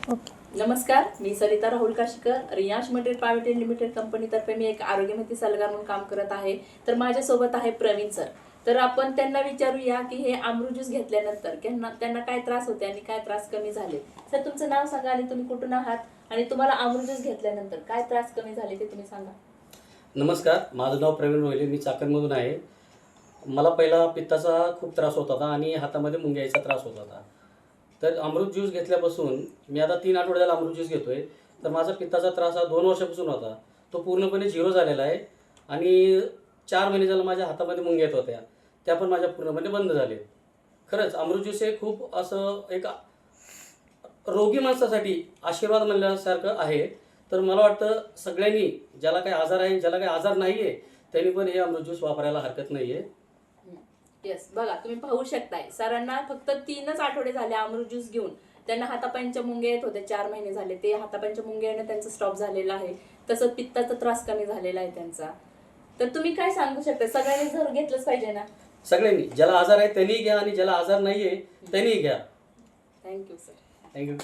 नमस्कार, मी Sarita Rahul Kashikar. Riyansh material private limited कंपनीतर्फे मी एक आरोग्य माहिती सल्लागार म्हणून काम करत आहे. तर माझ्यासोबत आहे प्रवीण सर. तर आपण त्यांना विचारूया की हे अमृत ज्यूस घेतल्यानंतर त्यांना काय त्रास होते आणि काय त्रास कमी झाले. सर, तुमचं नाव सांगा आणि तुम्ही कुठून आहात आणि तुम्हाला अमृत ज्यूस घेतल्यानंतर काय त्रास कमी झाले ते तुम्ही सांगा. नमस्कार, माझं नाव प्रवीण रोहिले. मी चाकणमधून आहे. मला पहिला पित्ताचा खूप त्रास होत होता आणि हातामध्ये मुंग्याचा त्रास होत होता. तर अमृत ज्यूस घेतल्यापासून मी आता 3 आठवडे झाला अमृत ज्यूस घेतोय. तर माझा पित्ताचा त्रास हा 2 वर्षापासून होता, तो पूर्णपणे झिरो झालेला आहे. आणि 4 महिने झालं माझ्या हातामध्ये मुंग्या येत होत्या, त्या पण माझ्या पूर्णपणे बंद झाले. खरंच अमृत ज्यूस हे खूप असं एक रोगी माणसासाठी आशीर्वाद म्हणल्यासारखं आहे. तर मला वाटतं सगळ्यांनी, ज्याला काही आजार आहे, ज्याला काही आजार नाही आहे, त्यांनी पण हे अमृत ज्यूस वापरायला हरकत नाही आहे. येस, बघा तुम्ही पाहू शकताय, सरांना फक्त 3च आठवडे झाले अमृत ज्यूस घेऊन. त्यांना हातापायांच्या मुंग्या येत होत्या, 4 महिने झाले ते हातापायांच्या मुंग्या येणं त्यांचं स्टॉप झालेलं आहे. तसंच पित्ताचा त्रास कमी झालेला आहे त्यांचा. तर तुम्ही काय सांगू शकता, सगळ्यांनी जर घेतलंच पाहिजे ना? सगळ्यांनी, ज्याला आजार आहे त्यांनी घ्या आणि ज्याला आजार नाही आहे त्यांनी घ्या. Thank you sir. थँक्यू.